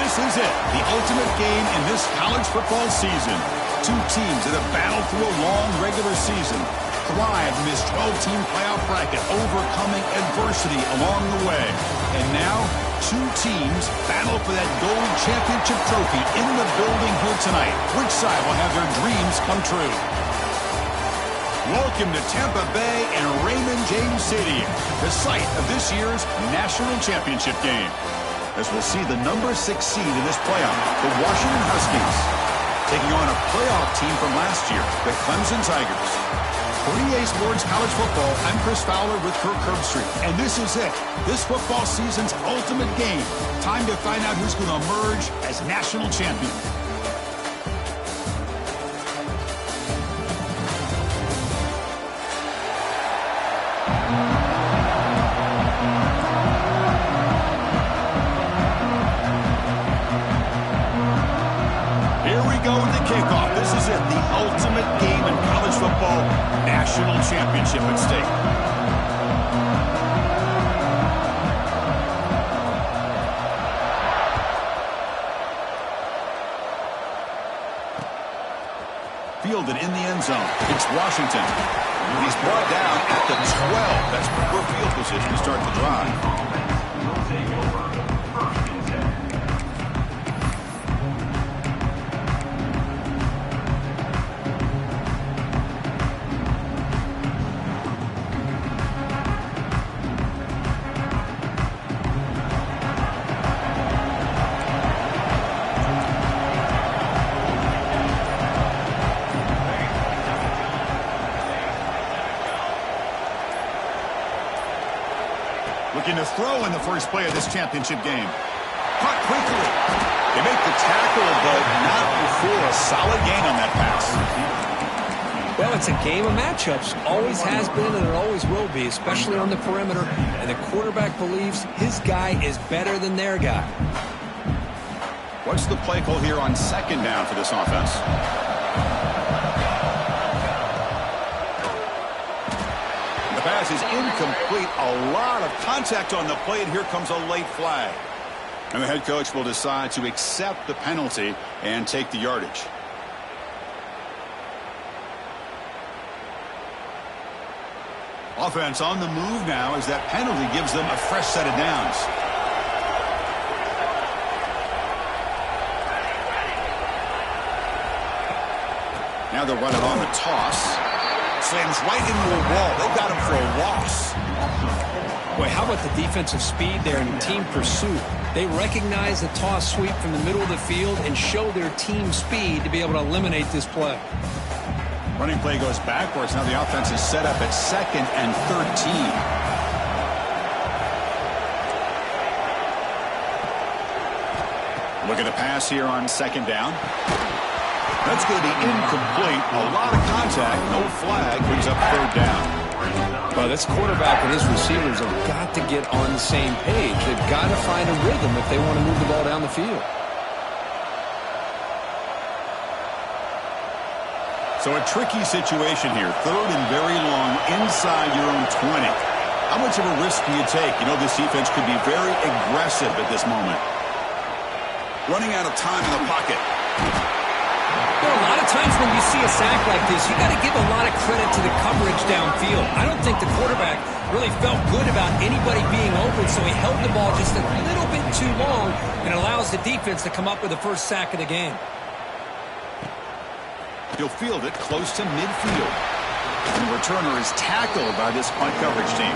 This is it, the ultimate game in this college football season. Two teams that have battled through a long regular season, thrived in this 12-team playoff bracket, overcoming adversity along the way. And now, two teams battle for that gold championship trophy in the building here tonight. Which side will have their dreams come true? Welcome to Tampa Bay and Raymond James Stadium, the site of this year's national championship game. As we'll see the number 6 seed in this playoff, the Washington Huskies, taking on a playoff team from last year, the Clemson Tigers. For EA Sports College Football, I'm Chris Fowler with Kirk Herbstreit, and this is it, this football season's ultimate game. Time to find out who's going to emerge as national champion. Kickoff. This is it, the ultimate game in college football, national championship at stake. Fielded in the end zone. It's Washington. He's brought down at the 12. That's poor field position to start the drive. Looking to throw in the first play of this championship game. Caught quickly. They make the tackle, but not before a solid gain on that pass. Well, it's a game of matchups. Always has been and it always will be, especially on the perimeter. And the quarterback believes his guy is better than their guy. What's the play call here on second down for this offense? Pass is incomplete. A lot of contact on the play, and here comes a late flag. And the head coach will decide to accept the penalty and take the yardage. Offense on the move now as that penalty gives them a fresh set of downs. Now they'll run it on the toss. Slams right into a wall. They got him for a loss. Boy, how about the defensive speed there in team pursuit? They recognize the toss sweep from the middle of the field and show their team speed to be able to eliminate this play. Running play goes backwards. Now the offense is set up at 2nd and 13. Look at the pass here on second down. That's going to be incomplete. A lot of contact. No flag. Brings up third down. Well, this quarterback and his receivers have got to get on the same page. They've got to find a rhythm if they want to move the ball down the field. So a tricky situation here. 3rd and very long inside your own 20. How much of a risk do you take? You know this defense could be very aggressive at this moment. Running out of time in the pocket. You know, a lot of times when you see a sack like this, you got to give a lot of credit to the coverage downfield. I don't think the quarterback really felt good about anybody being open, so he held the ball just a little bit too long and allows the defense to come up with the first sack of the game. He'll field it close to midfield. And the returner is tackled by this punt coverage team.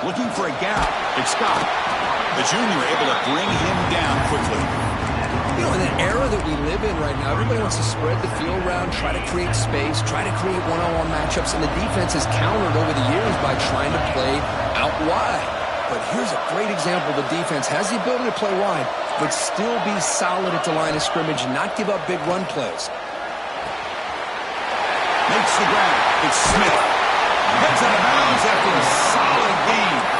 Looking for a gap. It's Scott. The junior able to bring him down quickly. You know, in the era that we live in right now, everybody wants to spread the field around, try to create space, try to create one-on-one matchups, and the defense has countered over the years by trying to play out wide. But here's a great example. The defense has the ability to play wide, but still be solid at the line of scrimmage and not give up big run plays. Makes the grab. It's Smith. Gets out of bounds after a solid gain.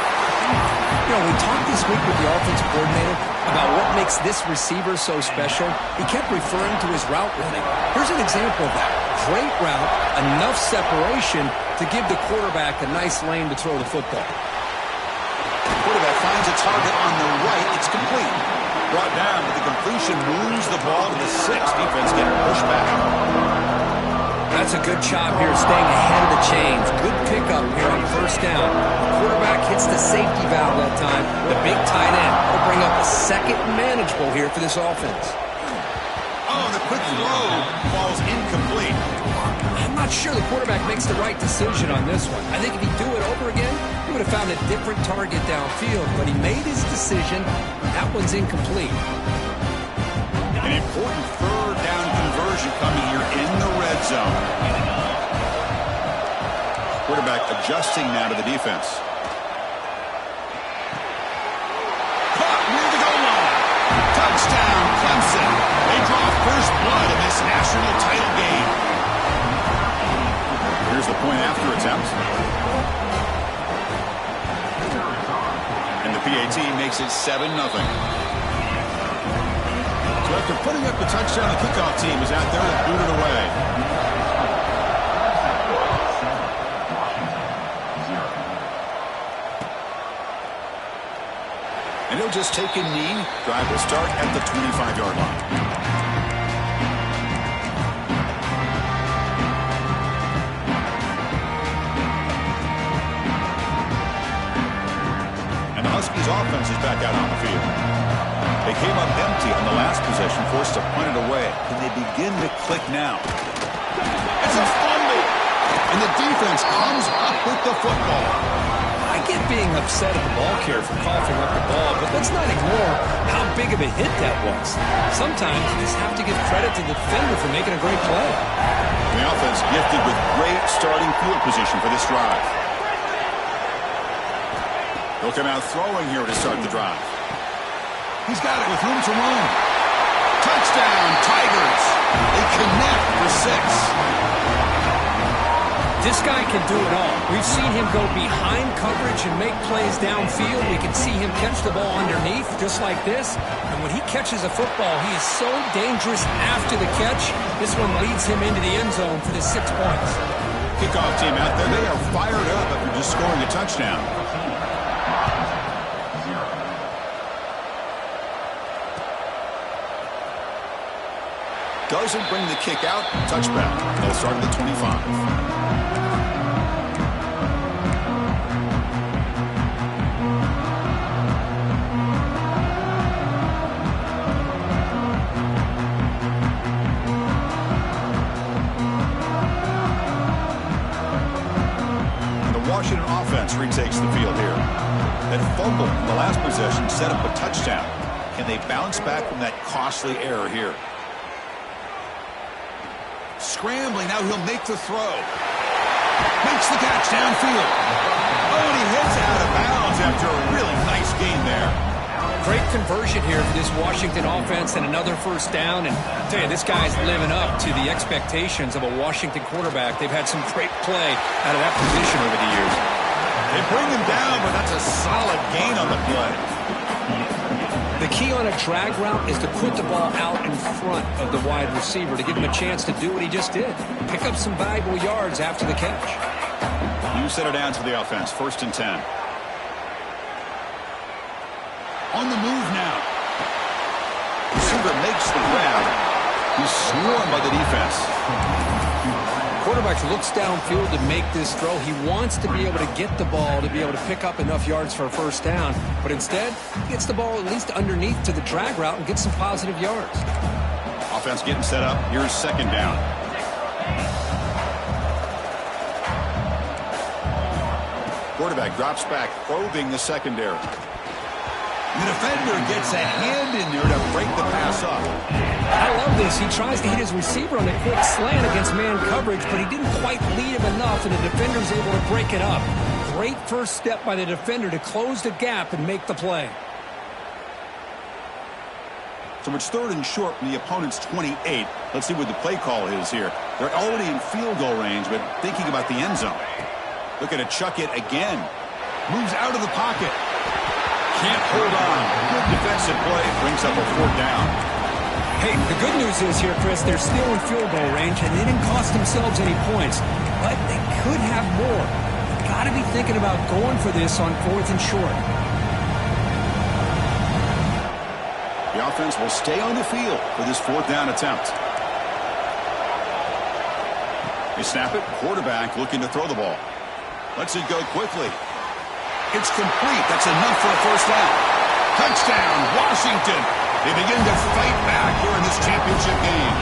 this week with the offensive coordinator about what makes this receiver so special, he kept referring to his route running. Here's an example of that. Great route, enough separation to give the quarterback a nice lane to throw the football. The quarterback finds a target on the right. It's complete. Brought down, but the completion moves the ball to the 6. Defense getting pushed back. That's a good job here, staying ahead of the chains. Good pickup here on first down. The quarterback hits the safety valve that time. The big tight end will bring up a second and manageable here for this offense. Oh, the quick throw falls incomplete. I'm not sure the quarterback makes the right decision on this one. I think if he'd do it over again, he would have found a different target downfield, but he made his decision. That one's incomplete. An important third down conversion coming here in the red zone. Quarterback adjusting now to the defense. Caught near the goal line. Touchdown, Clemson. They draw first blood in this national title game. Here's the point after attempt. And the PAT makes it 7-0. So after putting up the touchdown, the kickoff team is out there to boot it away. And he'll just take a knee. Drive will start at the 25-yard line. Huskies offense is back out on the field. They came up empty on the last possession, forced to punt it away. Can they begin to click now? It's a fumble! And the defense comes up with the football. I get being upset at the ball carrier for coughing up the ball, but let's not ignore how big of a hit that was. Sometimes you just have to give credit to the defender for making a great play. The offense gifted with great starting field position for this drive. He'll come out throwing here to start the drive. He's got it with room to run. Touchdown, Tigers. They connect for 6. This guy can do it all. We've seen him go behind coverage and make plays downfield. We can see him catch the ball underneath just like this. And when he catches a football, he is so dangerous after the catch. This one leads him into the end zone for the 6 points. Kickoff team out there. They are fired up after just scoring a touchdown. Doesn't bring the kick out. Touchback. They'll start at the 25. And the Washington offense retakes the field here. That fumble in the last possession set up a touchdown. Can they bounce back from that costly error here? Scrambling, now he'll make the throw. Makes the catch downfield. Oh, and he hits out of bounds after a really nice gain there. Great conversion here for this Washington offense and another first down. And I tell you, this guy's living up to the expectations of a Washington quarterback. They've had some great play out of that position over the years. They bring him down, but that's a solid gain on the play. The key on a drag route is to put the ball out in front of the wide receiver to give him a chance to do what he just did. Pick up some valuable yards after the catch. You set it down to the offense. 1st and 10. On the move now. Receiver makes the grab. He's swarmed by the defense. Quarterback looks downfield to make this throw. He wants to be able to get the ball to be able to pick up enough yards for a first down. But instead, he gets the ball at least underneath to the drag route and gets some positive yards. Offense getting set up. Here's 2nd down. Quarterback drops back, probing the secondary. The defender gets a hand in there to break the pass up. I love this. He tries to hit his receiver on a quick slant against man coverage, but he didn't quite lead him enough, and the defender's able to break it up. Great first step by the defender to close the gap and make the play. So it's 3rd and short from the opponent's 28. Let's see what the play call is here. They're already in field goal range, but thinking about the end zone. Looking to chuck it again. Moves out of the pocket. can't hold on. Good defensive play brings up a 4th down. Hey, the good news is here, Chris, they're still in field goal range, and they didn't cost themselves any points, but they could have more. You've got to be thinking about going for this on 4th and short. The offense will stay on the field for this 4th down attempt. They snap it. Quarterback looking to throw the ball. Lets it go quickly. It's complete. That's enough for a 1st down. Touchdown, Washington. They begin to fight back here in this championship game.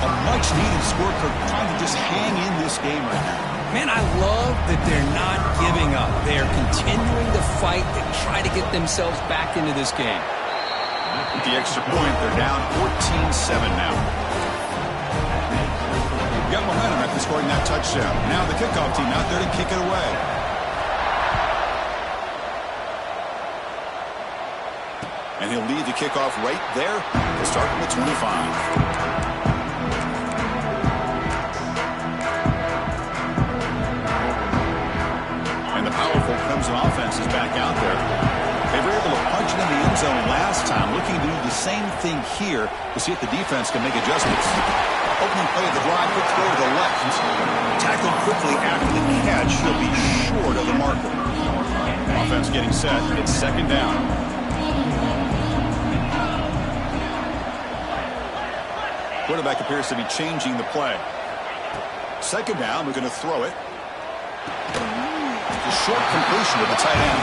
A much-needed score, trying to just hang in this game right now. Man, I love that they're not giving up. They are continuing to fight and try to get themselves back into this game. With the extra point, they're down 14-7 now. Got momentum after scoring that touchdown. Now the kickoff team out there to kick it away. And he'll lead the kickoff right there to start from the 25. And the powerful Clemson offense is back out there. They were able to punch it in the end zone last time, looking to do the same thing here to see if the defense can make adjustments. Opening play of the drive, quick throw to the left. Tackled quickly after the catch. He'll be short of the marker. Offense getting set. It's 2nd down. Quarterback appears to be changing the play. 2nd down, we're going to throw it. A short completion to the tight end.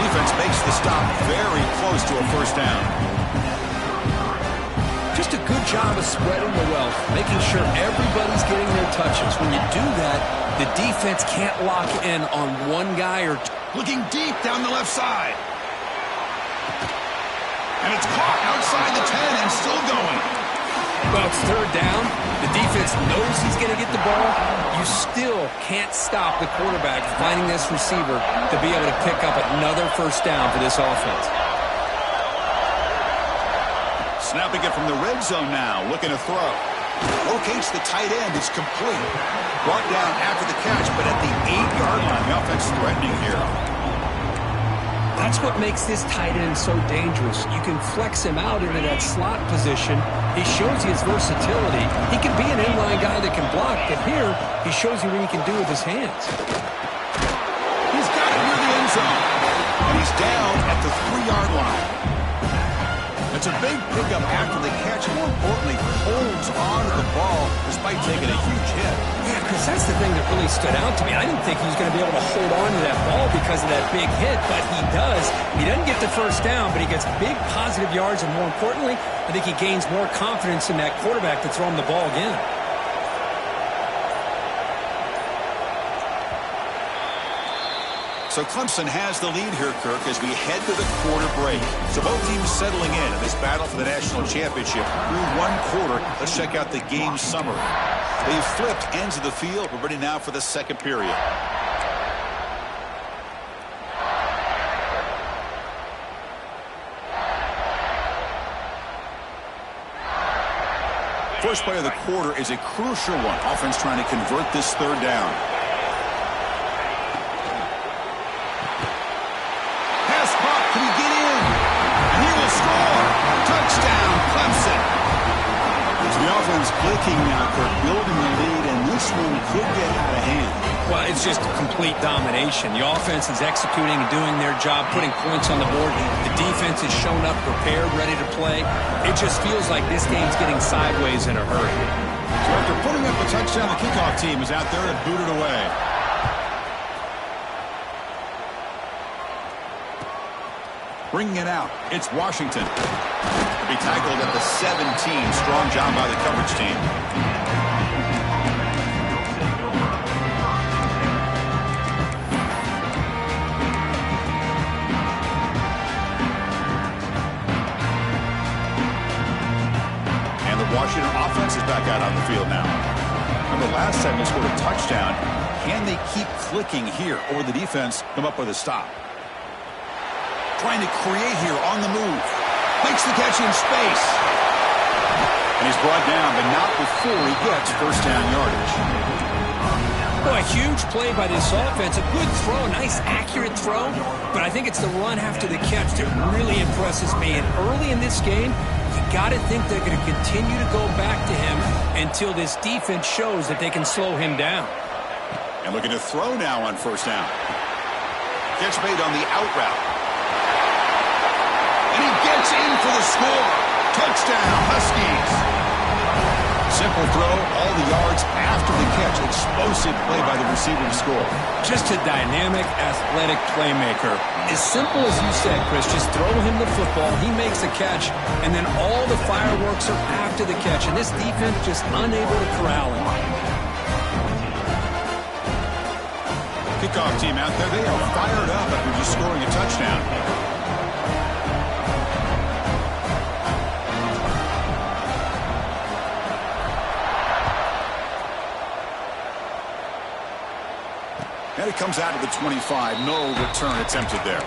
Defense makes the stop very close to a 1st down. Just a good job of spreading the wealth, making sure everybody's getting their touches. When you do that, the defense can't lock in on one guy or two. Looking deep down the left side. And it's caught outside the 10 and still going. Well, it's 3rd down. The defense knows he's going to get the ball. You still can't stop the quarterback finding this receiver to be able to pick up another 1st down for this offense. Snapping it from the red zone now, looking to throw. Locates the tight end. It's complete. Brought down after the catch, but at the 8-yard line, the offense threatening here. That's what makes this tight end so dangerous. You can flex him out into that slot position. He shows you his versatility. He can be an inline guy that can block, but here he shows you what he can do with his hands. He's got it near the end zone. And he's down at the 3-yard line. It's a big pickup after the catch, and more importantly, holds on to the ball despite taking a huge hit. Yeah, because that's the thing that really stood out to me. I didn't think he was going to be able to hold on to that ball because of that big hit, but he does. He doesn't get the 1st down, but he gets big positive yards, and more importantly, I think he gains more confidence in that quarterback to throw him the ball again. So Clemson has the lead here, Kirk, as we head to the quarter break. So both teams settling in this battle for the national championship through 1 quarter. Let's check out the game summary. They've flipped ends of the field. We're ready now for the 2nd period. First play of the quarter is a crucial one. Offense trying to convert this 3rd down. Clicking now, Kirk, building the lead, and this one could get out of hand. Well, it's just complete domination. The offense is executing and doing their job, putting points on the board. The defense has shown up prepared, ready to play. It just feels like this game's getting sideways in a hurry. So after putting up a touchdown, the kickoff team is out there to boot it away. Bringing it out, it's Washington. To be tackled at the 17. Strong job by the coverage team. And the Washington offense is back out on the field now. Remember, last time they scored a touchdown. Can they keep clicking here, or the defense come up with a stop? Trying to create here on the move. Makes the catch in space. And he's brought down, but not before he gets 1st down yardage. Boy, A huge play by this offense. A good throw, a nice accurate throw. But I think it's the run after the catch that really impresses me. And early in this game, you got to think they're going to continue to go back to him until this defense shows that they can slow him down. And looking to throw now on first down. Catch made on the out route. And he gets in for the score. Touchdown, Huskies. Simple throw, all the yards after the catch. Explosive play by the receiver to score. Just a dynamic, athletic playmaker. As simple as you said, Chris, just throw him the football, he makes a catch, and then all the fireworks are after the catch. And this defense just unable to corral him. Kickoff team out there, they are fired up after just scoring a touchdown. And it comes out of the 25. No return attempted there.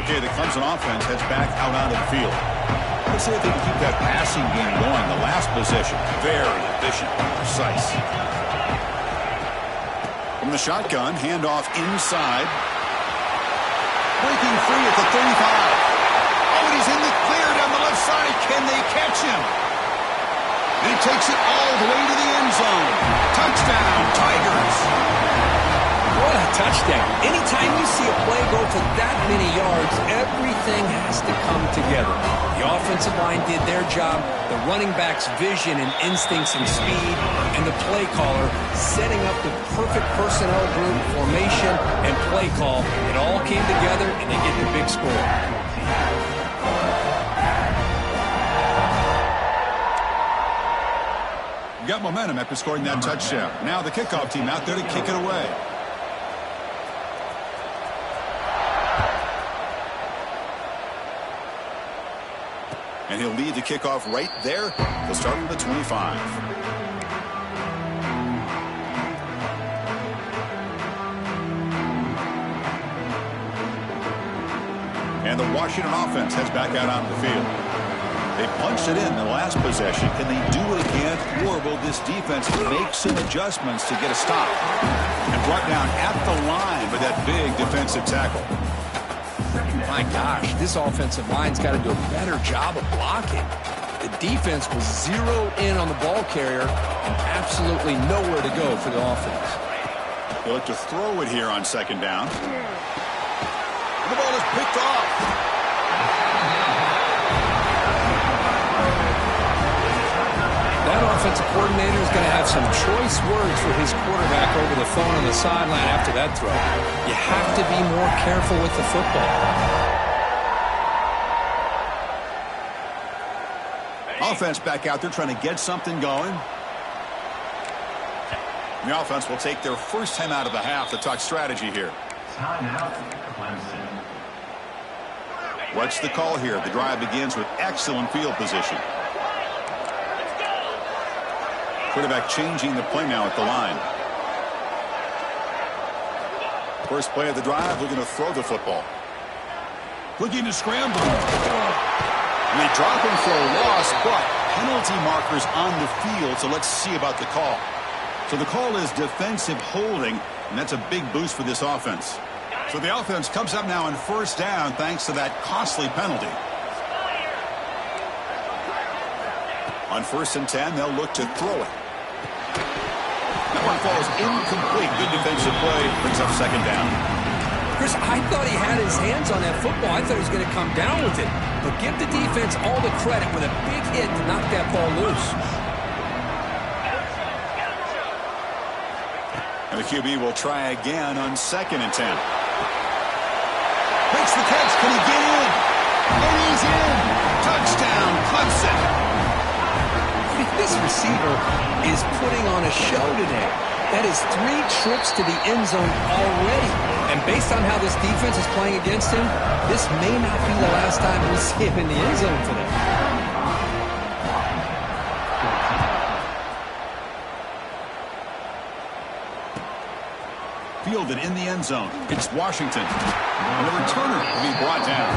Okay, the Clemson offense heads back out onto the field. Let's see if they can keep that passing game going. The last possession, very efficient and precise. From the shotgun, handoff inside. Breaking free at the 35. Oh, and he's in the clear down the left side. Can they catch him? And he takes it all the way to the end zone. Touchdown, Tigers. What a touchdown. Anytime you see a play go for that many yards, everything has to come together. The offensive line did their job, the running back's vision and instincts and speed, and the play caller setting up the perfect personnel group, formation, and play call. It all came together, and they get the big score. Got momentum after scoring that touchdown. Now the kickoff team out there to kick it away. And he'll lead the kickoff right there. He'll start from the 25. And the Washington offense heads back out onto the field. They punched it in the last possession. Can they do it again, or will this defense make some adjustments to get a stop? And brought down at the line with that big defensive tackle. My gosh, this offensive line's got to do a better job of blocking. The defense was zeroed in on the ball carrier and absolutely nowhere to go for the offense. They look to throw it here on second down. And the ball is picked off. That offensive coordinator is going to have some choice words for his quarterback over the phone on the sideline after that throw. You have to be more careful with the football. Offense back out there trying to get something going. The offense will take their first time out of the half to talk strategy here. Timeout, Clemson. What's the call here? The drive begins with excellent field position. Quarterback changing the play now at the line. First play of the drive, looking to throw the football. Looking to scramble. And they drop him for a loss, but penalty markers on the field, so let's see about the call. So the call is defensive holding, and that's a big boost for this offense. So the offense comes up now on first down thanks to that costly penalty. On 1st and 10, they'll look to throw it. That one falls incomplete. Good defensive play. Brings up second down. Chris, I thought he had his hands on that football. I thought he was going to come down with it. But give the defense all the credit with a big hit to knock that ball loose. And the QB will try again on 2nd and 10. Makes the catch. Can he get in? And he's in. Touchdown, Clemson. This receiver is putting on a show today. That is 3 trips to the end zone already. And based on how this defense is playing against him, this may not be the last time we see him in the end zone today. Fielded in the end zone. It's Washington. And the returner will be brought down.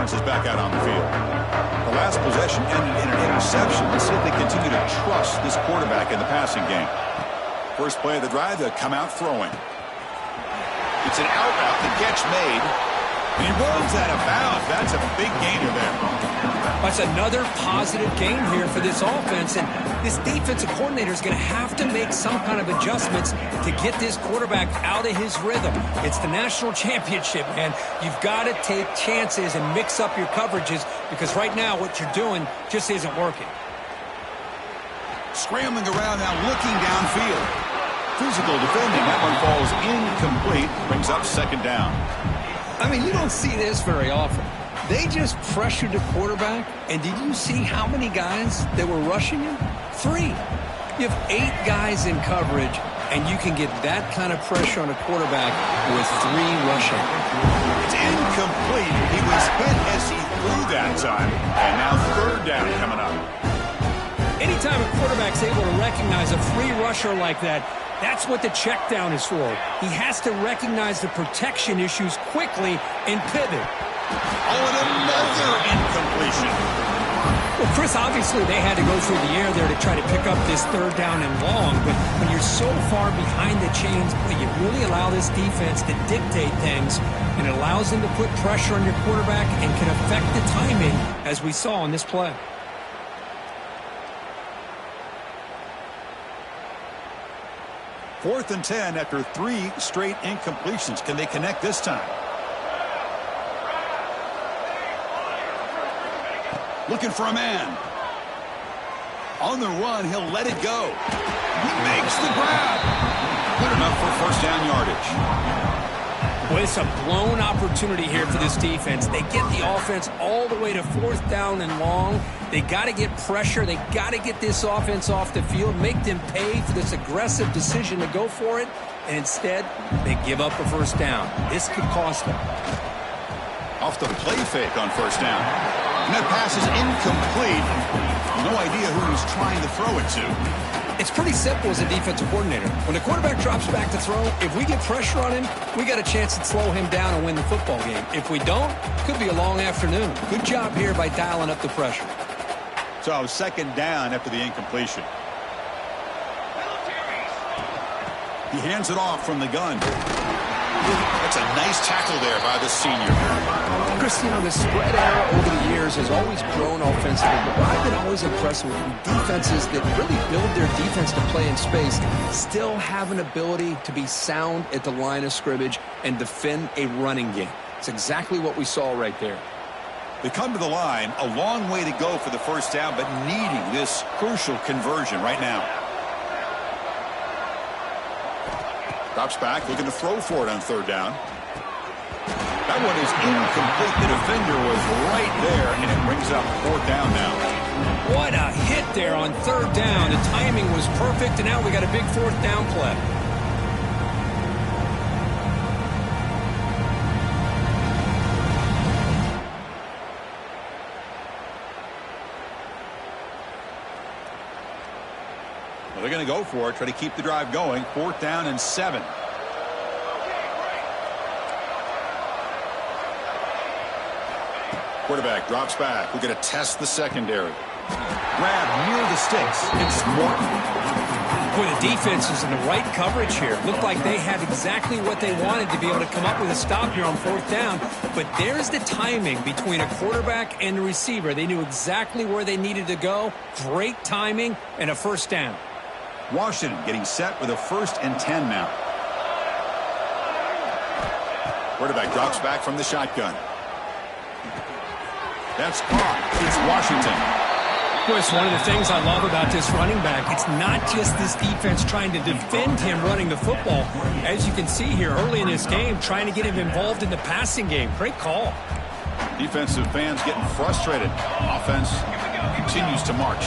offense is back out on the field. The last possession ended in an interception. Let's see if they continue to trust this quarterback in the passing game. First play of the drive, they'll come out throwing. It's an out route. The catch made. And he runs out of bounds. That's a big gainer there. That's another positive game here for this offense, and this defensive coordinator is going to have to make some kind of adjustments to get this quarterback out of his rhythm. It's the national championship, man. You've got to take chances and mix up your coverages because right now what you're doing just isn't working. Scrambling around now, looking downfield. Physical defending. That one falls incomplete. Brings up second down. I mean, you don't see this very often. They just pressured the quarterback, and did you see how many guys that were rushing him? 3. You have 8 guys in coverage, and you can get that kind of pressure on a quarterback with 3 rushing. It's incomplete. He was hit as he threw that time, and now third down coming up. Anytime a quarterback's able to recognize a free rusher like that, that's what the check down is for. He has to recognize the protection issues quickly and pivot. Oh, and another incompletion. Well, Chris, obviously they had to go through the air there to try to pick up this third down and long, but when you're so far behind the chains, you really allow this defense to dictate things, and it allows them to put pressure on your quarterback and can affect the timing, as we saw on this play. Fourth and 10 after 3 straight incompletions. Can they connect this time? Looking for a man. On the run, he'll let it go. He makes the grab. Good enough for first down yardage. Well, it's a blown opportunity here for this defense. They get the offense all the way to fourth down and long. They got to get pressure. They got to get this offense off the field, make them pay for this aggressive decision to go for it, and instead they give up a first down. This could cost them. Off the play fake on first down. And that pass is incomplete. No idea who he's trying to throw it to. It's pretty simple as a defensive coordinator. When the quarterback drops back to throw, if we get pressure on him, we got a chance to slow him down and win the football game. If we don't, it could be a long afternoon. Good job here by dialing up the pressure. So second down after the incompletion. He hands it off from the gun. That's a nice tackle there by the senior. Chris, you know, the spread era over the years has always grown offensively, but what I've been always impressed with defenses that really build their defense to play in space still have an ability to be sound at the line of scrimmage and defend a running game. It's exactly what we saw right there. They come to the line, a long way to go for the first down, but needing this crucial conversion right now. Drops back, looking to throw for it on third down. That one is incomplete. The defender was right there, and it brings up fourth down now. What a hit there on third down. The timing was perfect, and now we got a big fourth down play. Well, they're going to go for it, try to keep the drive going. Fourth down and 7. Quarterback drops back. We're going to test the secondary. Grab near the sticks. It's Morton. Boy, the defense is in the right coverage here. Looked like they had exactly what they wanted to be able to come up with a stop here on fourth down. But there's the timing between a quarterback and the receiver. They knew exactly where they needed to go. Great timing and a first down. Washington getting set with a 1st and 10 now. Quarterback drops back from the shotgun. That's caught. It's Washington. Chris, one of the things I love about this running back, it's not just this defense trying to defend him running the football. As you can see here early in this game, trying to get him involved in the passing game. Great call. Defensive fans getting frustrated. Offense continues to march.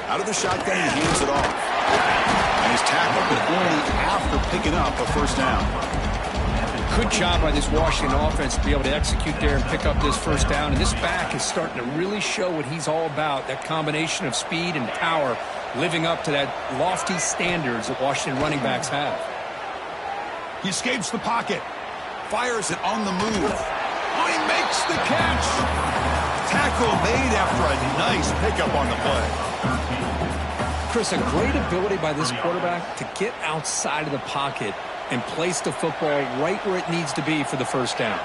Out of the shotgun, he hands it off. And he's tackled, but only after picking up a first down. Good job by this Washington offense to be able to execute there and pick up this first down. And this back is starting to really show what he's all about, that combination of speed and power, living up to that lofty standards that Washington running backs have. He escapes the pocket. Fires it on the move. Oh, he makes the catch. Tackle made after a nice pickup on the play. Chris, a great ability by this quarterback to get outside of the pocket and place the football right where it needs to be for the first down.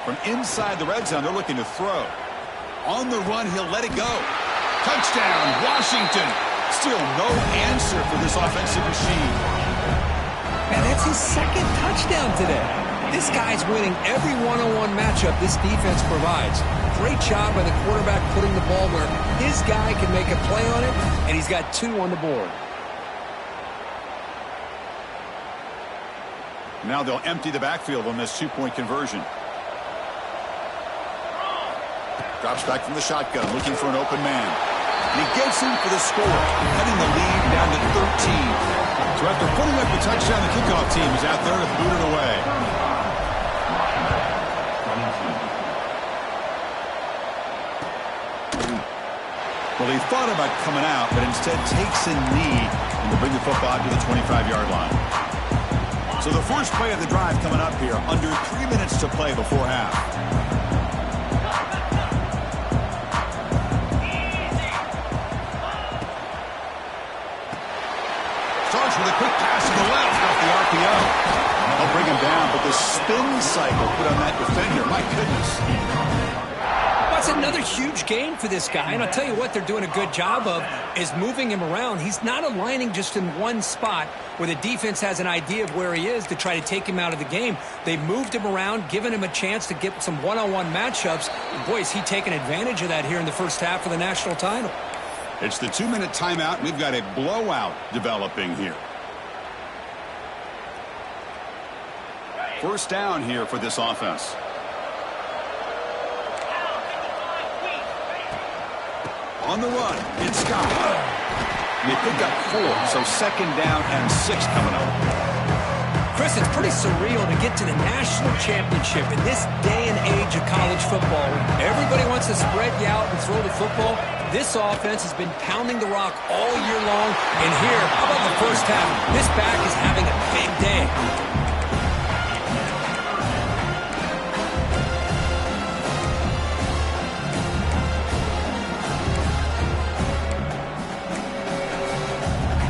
From inside the red zone, they're looking to throw. On the run, he'll let it go. Touchdown, Washington. Still no answer for this offensive machine. Man, that's his second touchdown today. This guy's winning every one-on-one matchup this defense provides. Great job by the quarterback putting the ball where his guy can make a play on it, and he's got 2 on the board. Now they'll empty the backfield on this 2-point conversion. Drops back from the shotgun, looking for an open man. And he gets him for the score, cutting the lead down to 13. So after putting up the touchdown, the kickoff team is out there to boot it away. Well, he thought about coming out, but instead takes a knee and to bring the football to the 25-yard line. So the first play of the drive coming up here, under 3 minutes to play before half. Starts with a quick pass to the left off the RPO. They'll bring him down, but the spin cycle put on that defender, my goodness. That's another huge gain for this guy, and I'll tell you what they're doing a good job of is moving him around. He's not aligning just in one spot where the defense has an idea of where he is to try to take him out of the game. They've moved him around, given him a chance to get some one-on-one matchups. And boy, is he taking advantage of that here in the first half of the national title. It's the 2-minute timeout. We've got a blowout developing here. First down here for this offense. On the run, it's Scott. They pick up 4, so second down and 6 coming up. Chris, it's pretty surreal to get to the national championship in this day and age of college football. Everybody wants to spread you out and throw the football. This offense has been pounding the rock all year long. And here, how about the first half? This back is having a big day.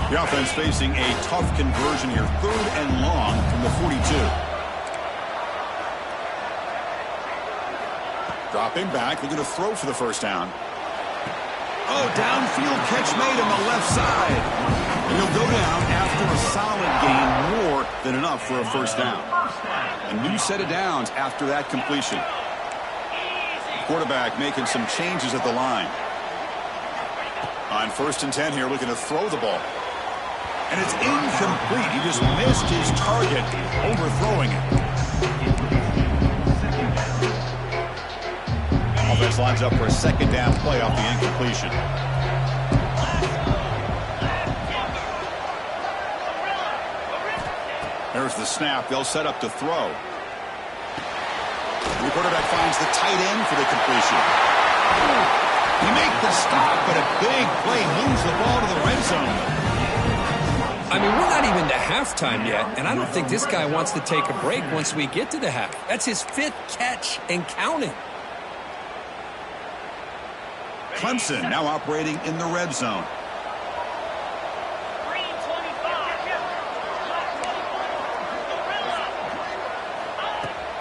The offense facing a tough conversion here. 3rd and long from the 42. Dropping back, looking to throw for the first down. Oh, downfield catch made on the left side. And he'll go down after a solid gain, more than enough for a first down. A new set of downs after that completion. Quarterback making some changes at the line. On 1st and 10 here, looking to throw the ball. And it's incomplete. He just missed his target, overthrowing it. Offense lines up for a second down play off the incompletion. There's the snap. They'll set up to throw. The quarterback finds the tight end for the completion. He makes the stop, but a big play moves the ball to the red zone. I mean, we're not even to halftime yet, and I don't think this guy wants to take a break once we get to the half. That's his 5th catch and counting. Clemson now operating in the red zone.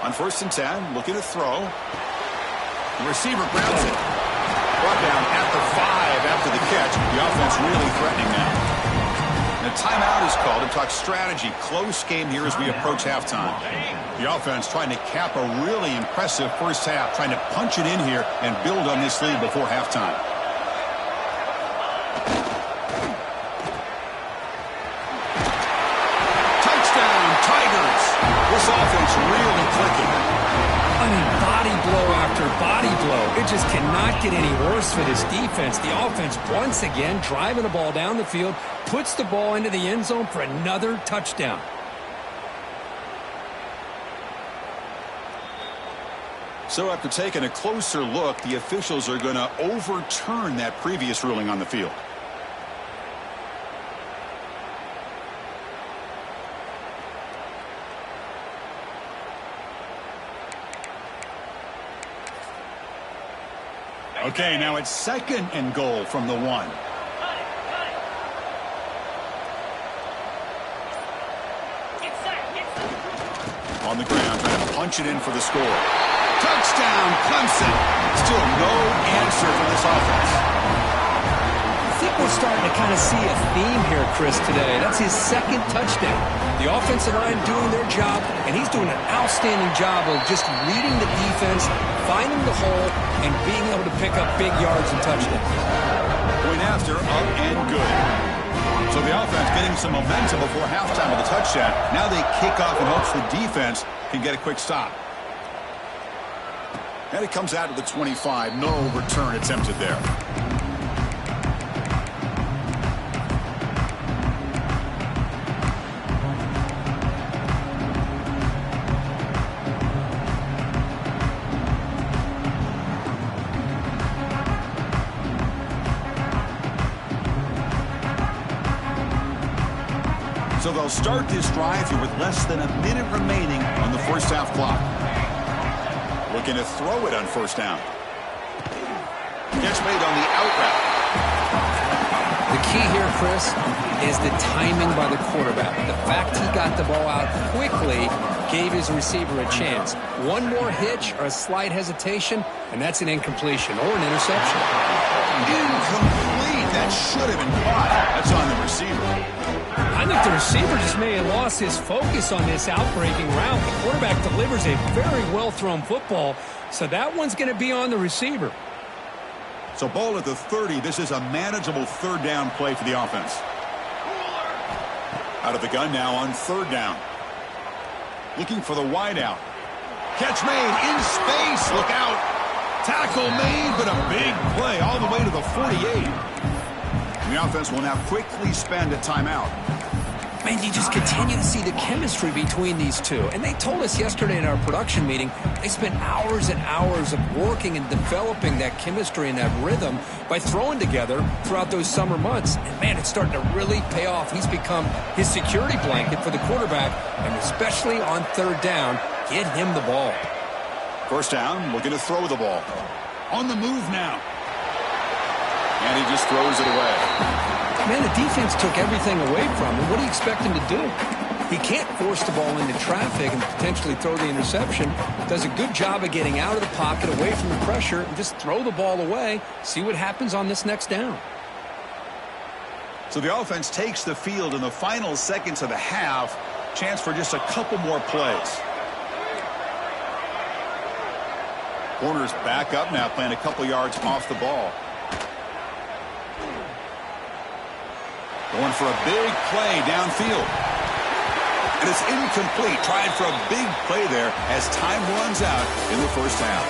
On 1st and 10, looking to throw. The receiver grabs it. Brought down at the 5 after the catch. The offense really threatening now. And a timeout is called to talk strategy. Close game here as we approach halftime. The offense trying to cap a really impressive first half, trying to punch it in here and build on this lead before halftime. Touchdown, Tigers! This offense really clicking. I mean, body blow after body blow. It just cannot get any worse for this defense. The offense, once again, driving the ball down the field, puts the ball into the end zone for another touchdown. So after taking a closer look, the officials are going to overturn that previous ruling on the field. Okay, now it's 2nd and goal from the 1. On the ground, trying to punch it in for the score. Touchdown, Clemson. Still no answer for this offense. I think we're starting to kind of see a theme here, Chris, today. That's his 2nd touchdown. The offensive line doing their job, and he's doing an outstanding job of just reading the defense, finding the hole, and being able to pick up big yards and touchdowns. Point after, up and good. So the offense getting some momentum before halftime with the touchdown. Now they kick off in hopes the defense can get a quick stop. And it comes out to the 25. No return attempted there. So they'll start this drive here with less than a minute remaining on the first half clock. Looking to throw it on first down. Catch made on the out route. The key here, Chris, is the timing by the quarterback. The fact he got the ball out quickly gave his receiver a chance. One more hitch or a slight hesitation, and that's an incompletion or an interception. Incomplete. That should have been caught. That's on the receiver. I think the receiver just may have lost his focus on this outbreaking route. The quarterback delivers a very well-thrown football, so that one's going to be on the receiver. So ball at the 30. This is a manageable 3rd down play for the offense. Out of the gun now on 3rd down. Looking for the wideout. Catch made in space. Look out. Tackle made, but a big play all the way to the 48. And the offense will now quickly spend a timeout. Man, you just continue to see the chemistry between these two. And they told us yesterday in our production meeting, they spent hours and hours of working and developing that chemistry and that rhythm by throwing together throughout those summer months. And, man, it's starting to really pay off. He's become his security blanket for the quarterback, and especially on 3rd down, get him the ball. First down, looking to throw the ball. On the move now. And he just throws it away. Man, the defense took everything away from him. What do you expect him to do? He can't force the ball into traffic and potentially throw the interception. Does a good job of getting out of the pocket, away from the pressure, and just throw the ball away. See what happens on this next down. So the offense takes the field in the final seconds of the half. Chance for just a couple more plays. Corners back up now, playing a couple yards off the ball. Going for a big play downfield. And it's incomplete. Tried for a big play there as time runs out in the first half.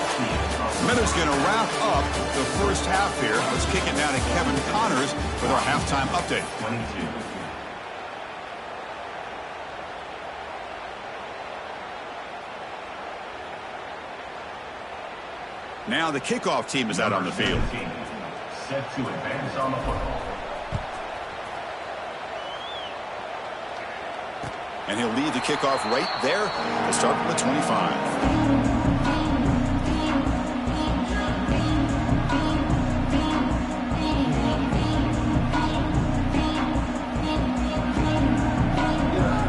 Miller's going to wrap up the first half here. Let's kick it down to Kevin Connors with our halftime update. 22. Now the kickoff team is out on the field. Set to advance on the football. And he'll lead the kickoff right there. We'll start from the 25.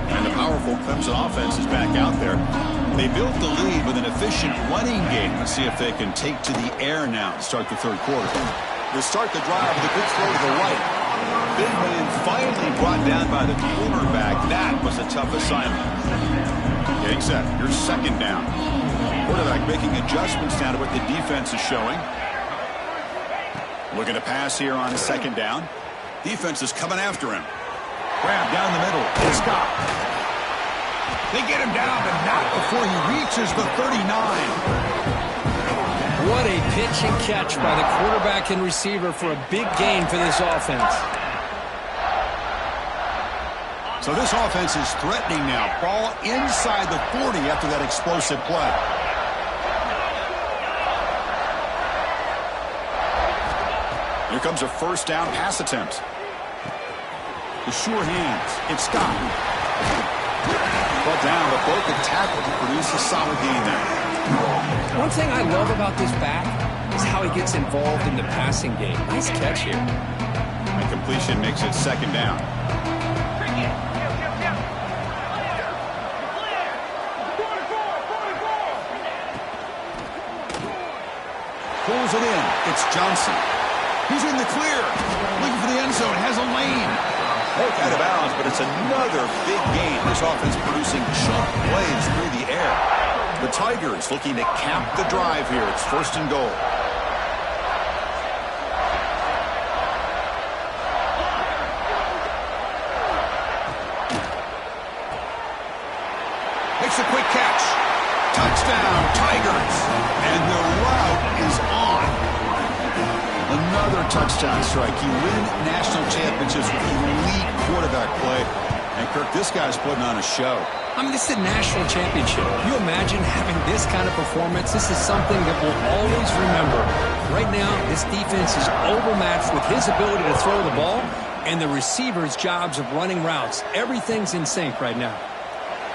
And the powerful Clemson offense is back out there. They built the lead with an efficient running game. Let's see if they can take to the air now to start the 3rd quarter. To start the drive with a good throw to the right. Big man finally brought down by the quarterback. That was a tough assignment. Getting set. Your 2nd down. Quarterback making adjustments now to what the defense is showing. Looking to pass here on 2nd down. Defense is coming after him. Grab down the middle. It's Scott. They get him down, but not before he reaches the 39. What a pitch and catch by the quarterback and receiver for a big gain for this offense. So this offense is threatening now. Ball inside the 40 after that explosive play. Here comes a first down pass attempt. The sure hands. It's Scott. Ball down, but both the tackle to produce a solid gain there. One thing I love about this back is how he gets involved in the passing game. Nice catch here. And completion makes it second down. Pulls it in. It's Johnson. He's in the clear. Looking for the end zone. Has a lane. Out of bounds, but it's another big game. This offense producing chunk plays through the air. The Tigers looking to cap the drive here. It's first and goal. Makes a quick catch. Touchdown, Tigers. And the route is on. Another touchdown strike. You win national championships with elite quarterback play. And, Kirk, this guy's putting on a show. I mean, this is a national championship. You imagine having this kind of performance? This is something that we'll always remember. Right now, this defense is overmatched with his ability to throw the ball and the receiver's jobs of running routes. Everything's in sync right now.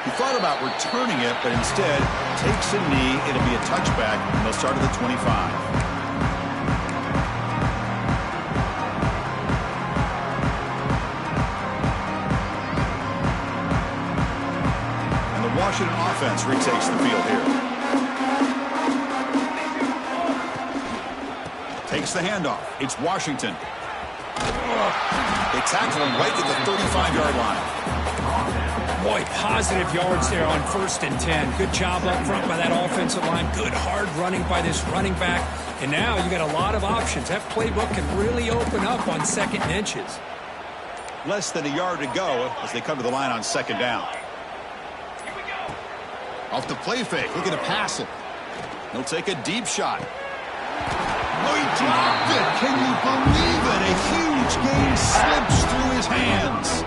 He thought about returning it, but instead takes a knee. It'll be a touchback, and they'll start at the 25. And the Washington offense retakes the field here. Takes the handoff. It's Washington. They tackle him right at the 35-yard line. Boy, positive yards there on 1st and 10. Good job up front by that offensive line. Good hard running by this running back. And now you got a lot of options. That playbook can really open up on 2nd and inches. Less than a yard to go as they come to the line on 2nd down. Off the play fake, looking to pass it. He'll take a deep shot. Oh, he dropped it. Can you believe it? A huge gain slips through his hands.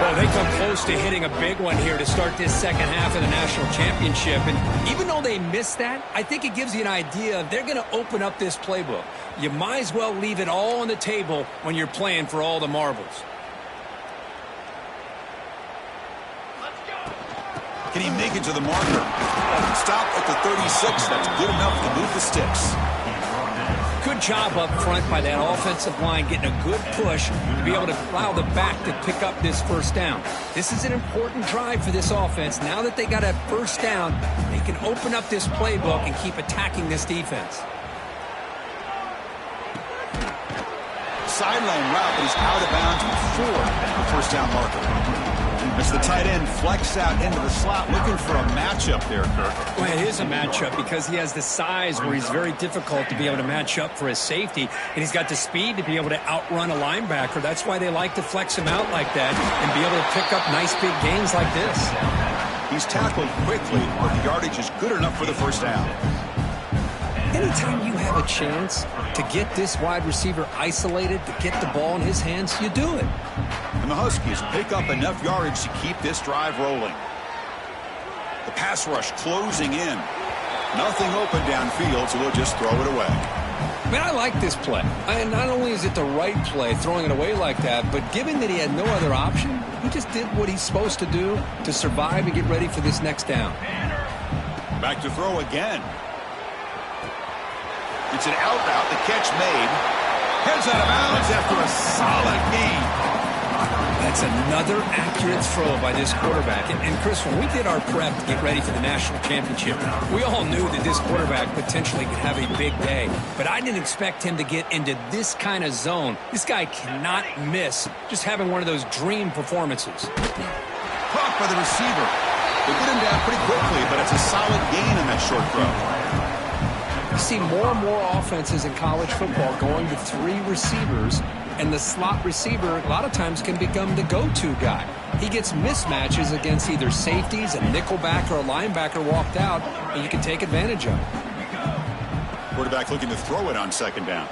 Well, they come close to hitting a big one here to start this second half of the national championship. And even though they missed that, I think it gives you an idea they're going to open up this playbook. You might as well leave it all on the table when you're playing for all the marbles. Can he make it to the marker? Stop at the 36. That's good enough to move the sticks. Good job up front by that offensive line, getting a good push to be able to allow the back to pick up this first down. This is an important drive for this offense. Now that they got a first down, they can open up this playbook and keep attacking this defense. Sideline route, but he's out of bounds before the first down marker. As the tight end flex out into the slot, looking for a matchup there, Kirk. Well, it is a matchup because he has the size where he's very difficult to be able to match up for his safety, and he's got the speed to be able to outrun a linebacker. That's why they like to flex him out like that and be able to pick up nice big gains like this. He's tackled quickly, but the yardage is good enough for the first down. Anytime you have a chance to get this wide receiver isolated, to get the ball in his hands, you do it. And the Huskies pick up enough yardage to keep this drive rolling. The pass rush closing in. Nothing open downfield, so they'll just throw it away. Man, I like this play. And not only is it the right play, throwing it away like that, but given that he had no other option, he just did what he's supposed to do to survive and get ready for this next down. Back to throw again. It's an out route, the catch made. Heads out of bounds after a solid gain. That's another accurate throw by this quarterback. And Chris, when we did our prep to get ready for the national championship, we all knew that this quarterback potentially could have a big day. But I didn't expect him to get into this kind of zone. This guy cannot miss just having one of those dream performances. Caught by the receiver. They get him down pretty quickly, but it's a solid gain in that short throw. You see more and more offenses in college football going to 3 receivers, and the slot receiver a lot of times can become the go-to guy. He gets mismatches against either safeties, a nickelback, or a linebacker walked out, and you can take advantage of it. Quarterback looking to throw it on 2nd down.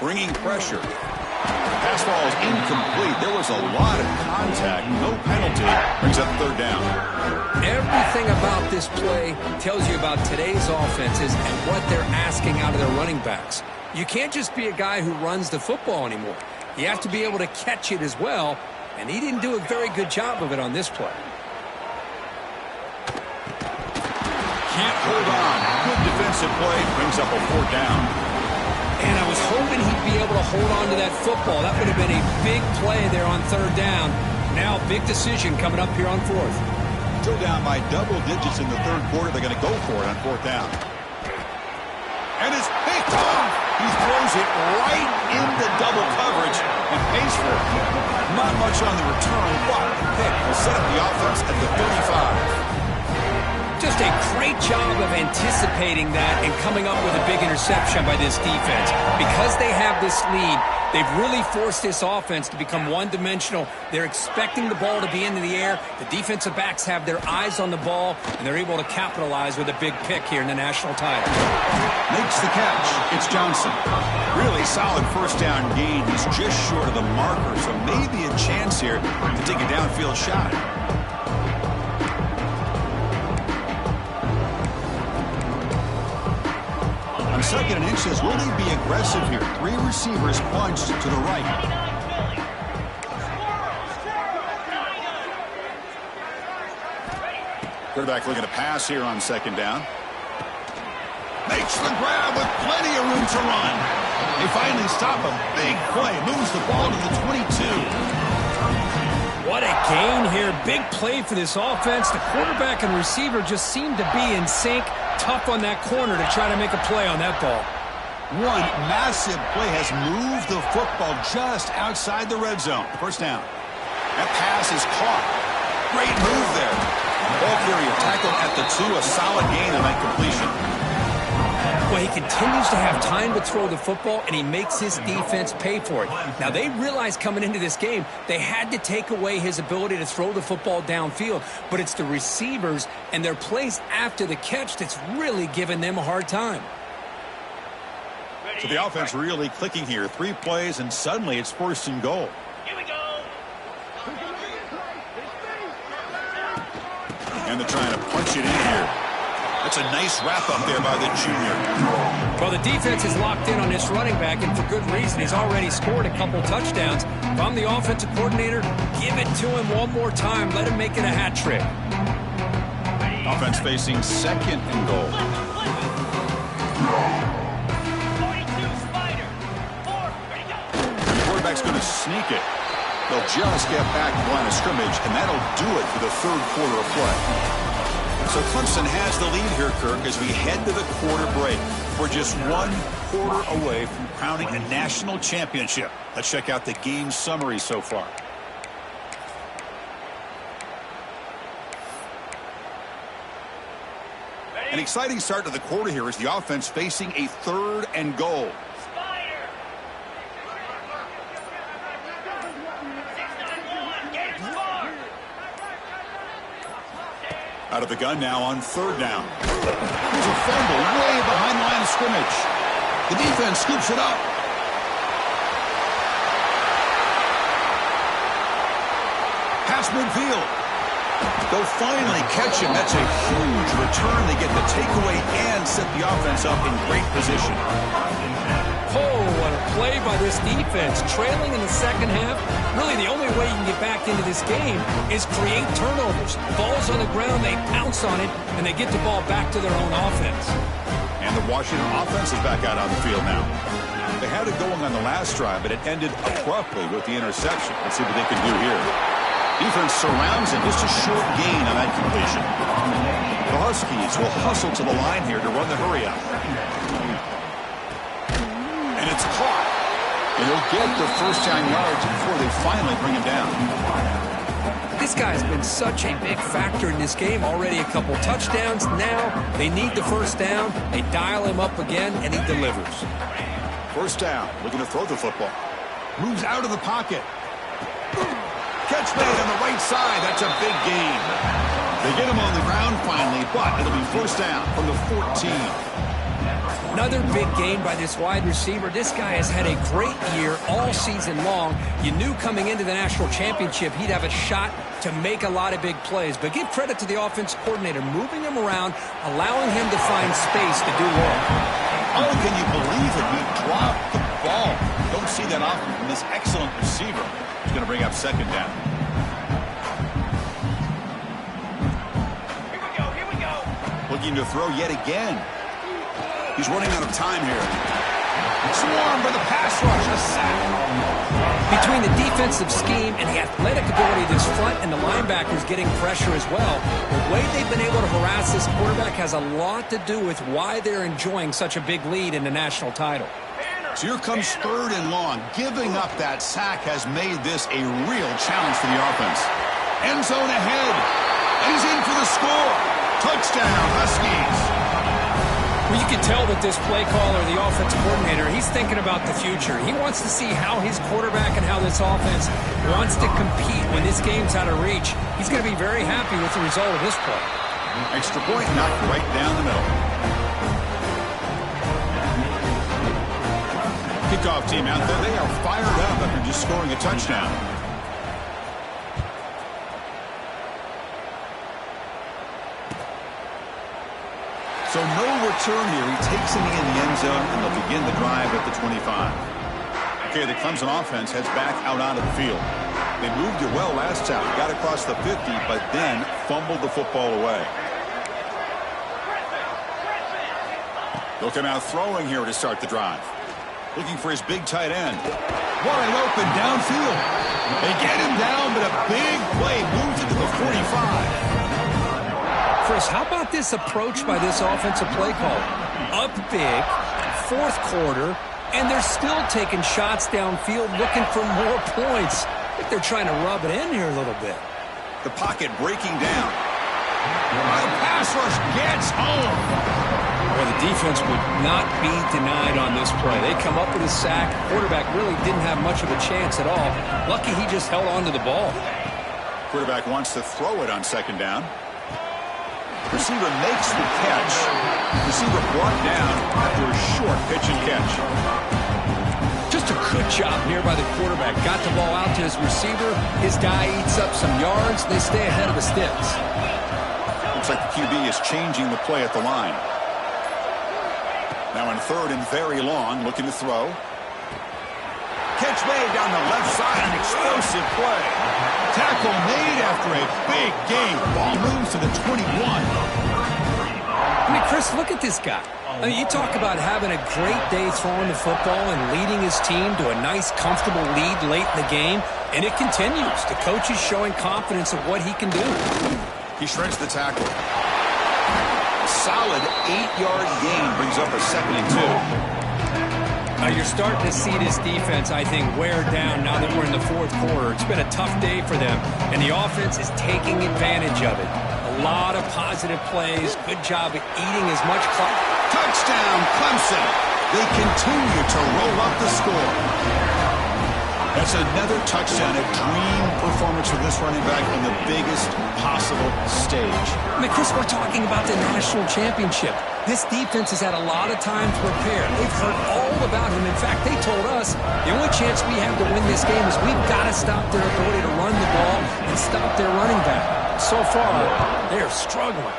Bringing pressure. Pass ball is incomplete. There was a lot of contact. No penalty. Brings up 3rd down. Everything about this play tells you about today's offenses and what they're asking out of their running backs. You can't just be a guy who runs the football anymore. You have to be able to catch it as well, and he didn't do a very good job of it on this play. Can't hold on. Good defensive Explosive play brings up a 4th down. And I was hoping he'd be able to hold on to that football. That would have been a big play there on 3rd down. Now, big decision coming up here on 4th. Still down by double digits in the 3rd quarter. They're going to go for it on 4th down. And it's picked off. He throws it right into double coverage and pays for it. Not much on the return, but the pick will set up the offense at the 35. Just a great job of anticipating that and coming up with a big interception by this defense. Because they have this lead, they've really forced this offense to become one-dimensional. They're expecting the ball to be into the air. The defensive backs have their eyes on the ball, and they're able to capitalize with a big pick here in the national title. Makes the catch. It's Johnson. Really solid 1st down gain. He's just short of the marker, so maybe a chance here to take a downfield shot. On 2nd and inches, will they be aggressive here? 3 receivers punched to the right. Quarterback looking to pass here on 2nd down. Makes the grab with plenty of room to run. They finally stop a big play. Moves the ball to the 22. What a gain here. Big play for this offense. The quarterback and receiver just seem to be in sync. Tough on that corner to try to make a play on that ball. One massive play has moved the football just outside the red zone. 1st down. That pass is caught. Great move there. Ball carrier tackled at the 2. A solid gain on that completion. Well, he continues to have time to throw the football, and he makes his defense pay for it. Now, they realized coming into this game, they had to take away his ability to throw the football downfield, but it's the receivers and their plays after the catch that's really giving them a hard time. So the offense really clicking here. 3 plays, and suddenly it's 1st and goal. Here we go. And they're trying to punch it in here. That's a nice wrap-up there by the junior. Well, the defense is locked in on this running back, and for good reason. He's already scored a couple touchdowns. If I'm the offensive coordinator, give it to him one more time. Let him make it a hat trick. Offense facing 2nd and goal. 42 Spider. 4. Ready, go. The quarterback's going to sneak it. They'll just get back to the line of scrimmage, and that'll do it for the 3rd quarter of play. So Clemson has the lead here, Kirk, as we head to the quarter break. We're just 1 quarter away from crowning a national championship. Let's check out the game summary so far. An exciting start to the quarter here as the offense facing a 3rd and goal. Spider. 6-9-1. Game score. Out of the gun now on 3rd down. There's a fumble way behind the line of scrimmage. The defense scoops it up. Pass midfield. They'll finally catch him. That's a huge return. They get the takeaway and set the offense up in great position. Oh, what a play by this defense. Trailing in the 2nd half. Really, the only way you can get back into this game is create turnovers. Ball's on the ground, they pounce on it, and they get the ball back to their own offense. And the Washington offense is back out on the field now. They had it going on the last drive, but it ended abruptly with the interception. Let's see what they can do here. Defense surrounds him. Just a short gain on that completion. The Huskies will hustle to the line here to run the hurry up. And it's caught. And he'll get the 1st down yards before they finally bring him down. This guy's been such a big factor in this game. Already a couple touchdowns. Now they need the 1st down. They dial him up again, and he delivers. 1st down. Looking to throw the football. Moves out of the pocket. Catch made on the right side. That's a big gain. They get him on the ground finally, but it'll be 1st down from the 14. Another big game by this wide receiver. This guy has had a great year all season long. You knew coming into the national championship he'd have a shot to make a lot of big plays. But give credit to the offensive coordinator, moving him around, allowing him to find space to do work. Oh, can you believe it? He dropped the ball. Don't see that often from this excellent receiver. He's going to bring up 2nd down. Here we go. Looking to throw yet again. He's running out of time here. Swarm for the pass rush, a sack. Between the defensive scheme and the athletic ability of this front and the linebackers getting pressure as well, the way they've been able to harass this quarterback has a lot to do with why they're enjoying such a big lead in the national title. So here comes 3rd and long. Giving up that sack has made this a real challenge for the offense. End zone ahead. And he's in for the score. Touchdown, Huskies. Well, you can tell that this play caller, the offensive coordinator, he's thinking about the future. He wants to see how his quarterback and how this offense wants to compete when this game's out of reach. He's going to be very happy with the result of this play. Extra point knocked right down the middle. Kickoff team out there. They are fired up after just scoring a touchdown. So no return here. He takes him in the end zone, and they'll begin the drive at the 25. Okay, the Clemson offense heads back out onto the field. They moved it well last time. Got across the 50, but then fumbled the football away. They'll come out throwing here to start the drive. Looking for his big tight end. Wide open downfield. They get him down, but a big play moves it to the 45. Chris, how about this approach by this offensive play caller? Up big, 4th quarter, and they're still taking shots downfield looking for more points. I think they're trying to rub it in here a little bit. The pocket breaking down. The pass rush gets home. Well, the defense would not be denied on this play. They come up with a sack. Quarterback really didn't have much of a chance at all. Lucky he just held on to the ball. Quarterback wants to throw it on 2nd down. Receiver makes the catch. Receiver brought down after a short pitch and catch. Just a good job here by the quarterback. Got the ball out to his receiver. His guy eats up some yards. They stay ahead of the sticks. Looks like the QB is changing the play at the line. Now in 3rd and very long, looking to throw. Catch made down the left side, an explosive play. Tackle made after a big gain. Ball moves to the 21. I mean, Chris, look at this guy. I mean, you talk about having a great day throwing the football and leading his team to a nice, comfortable lead late in the game, and it continues. The coach is showing confidence of what he can do. He shreds the tackle. A solid 8-yard gain brings up a 2nd and 2. Now you're starting to see this defense, I think, wear down now that we're in the 4th quarter. It's been a tough day for them, and the offense is taking advantage of it. A lot of positive plays. Good job at eating as much clock. Touchdown, Clemson. They continue to roll up the score. That's another touchdown, a dream performance for this running back on the biggest possible stage. I mean, Chris, we're talking about the national championship. This defense has had a lot of time to prepare. They've heard all about him. In fact, they told us the only chance we have to win this game is we've got to stop their ability to run the ball and stop their running back. So far, they are struggling.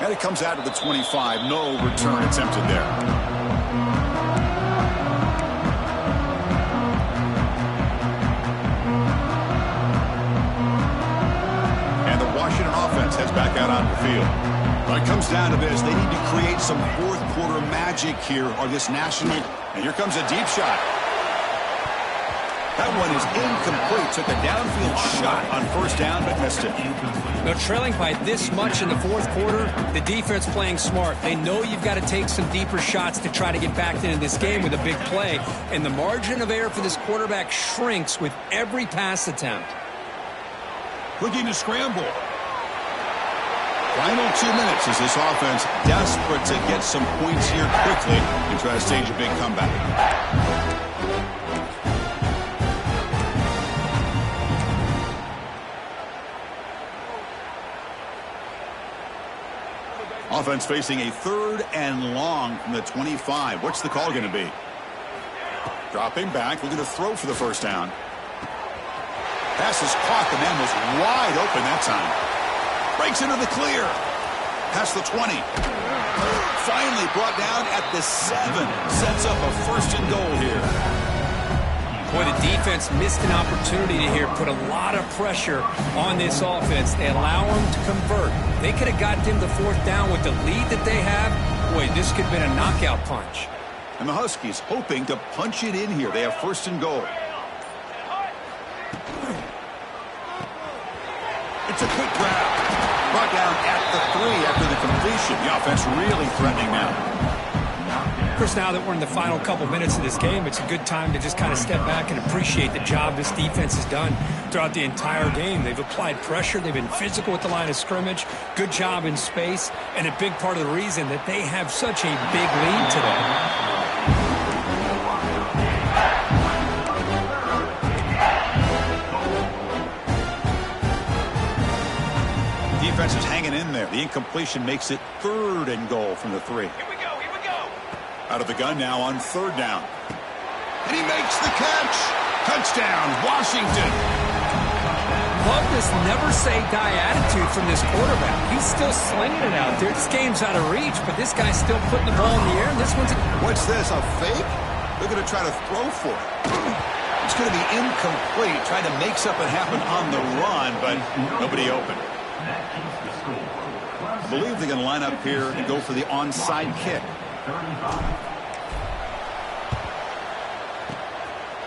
And it comes out to the 25. No return attempted there. Offense heads back out on the field. When it comes down to this, they need to create some 4th quarter magic here on this national. And here comes a deep shot. That one is incomplete. Took a downfield shot on 1st down, but missed it. Now, trailing by this much in the 4th quarter, the defense playing smart. They know you've got to take some deeper shots to try to get back into this game with a big play. And the margin of error for this quarterback shrinks with every pass attempt. Looking to scramble. Final 2 minutes as this offense desperate to get some points here quickly and try to stage a big comeback. Offense facing a 3rd and long from the 25. What's the call going to be? Dropping back, looking to throw for the 1st down. Pass is caught. The man was wide open that time. Breaks into the clear. Past the 20. Finally brought down at the 7. Sets up a 1st and goal here. Boy, the defense missed an opportunity to here put a lot of pressure on this offense. They allow them to convert. They could have got them the fourth down with the lead that they have. Boy, this could have been a knockout punch. And the Huskies hoping to punch it in here. They have first and goal. It's a quick grab. Brought down at the 3 after the completion. The offense really threatening now. Of course, now that we're in the final couple minutes of this game, it's a good time to just kind of step back and appreciate the job this defense has done throughout the entire game. They've applied pressure. They've been physical at the line of scrimmage. Good job in space. And a big part of the reason that they have such a big lead today. Defense is hanging in there. The incompletion makes it third and goal from the 3. Here we go, here we go. Out of the gun now on third down. And he makes the catch. Touchdown, Washington. Love this never-say-die attitude from this quarterback. He's still slinging it out there. This game's out of reach, but this guy's still putting the ball in the air. And this one's What's this, a fake? They're going to try to throw for it. It's going to be incomplete. Trying to make something happen on the run, but nobody open. I believe they're going to line up here and go for the onside kick.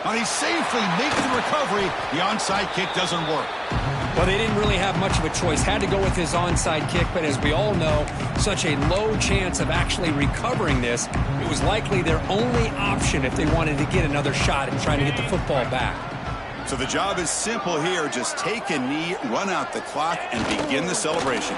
And he safely makes the recovery. The onside kick doesn't work. Well, they didn't really have much of a choice. Had to go with his onside kick, but as we all know, such a low chance of actually recovering this. It was likely their only option if they wanted to get another shot at trying to get the football back. So the job is simple here. Just take a knee, run out the clock, and begin the celebration.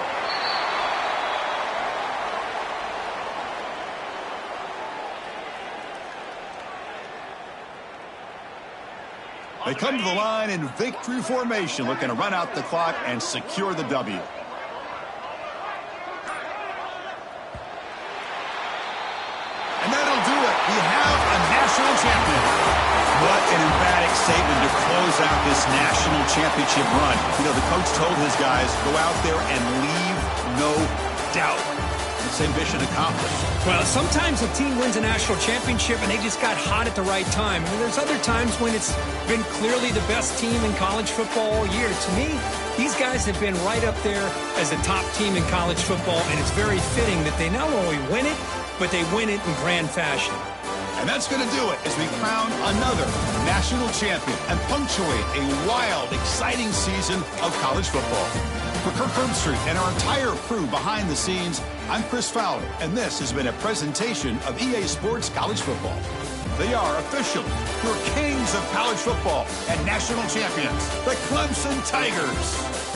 They come to the line in victory formation, looking to run out the clock and secure the W. And that'll do it. We have a national champion. What an emphatic statement to close out this national championship run. You know, the coach told his guys, go out there and leave no doubt. It's ambition accomplished. Well, sometimes a team wins a national championship and they just got hot at the right time. I mean, there's other times when it's been clearly the best team in college football all year. To me, these guys have been right up there as the top team in college football, and it's very fitting that they not only win it, but they win it in grand fashion. And that's going to do it as we crown another national champion and punctuate a wild, exciting season of college football. For Kirk Herbstreit and our entire crew behind the scenes, I'm Chris Fowler, and this has been a presentation of EA Sports College Football. They are officially your kings of college football and national champions, the Clemson Tigers.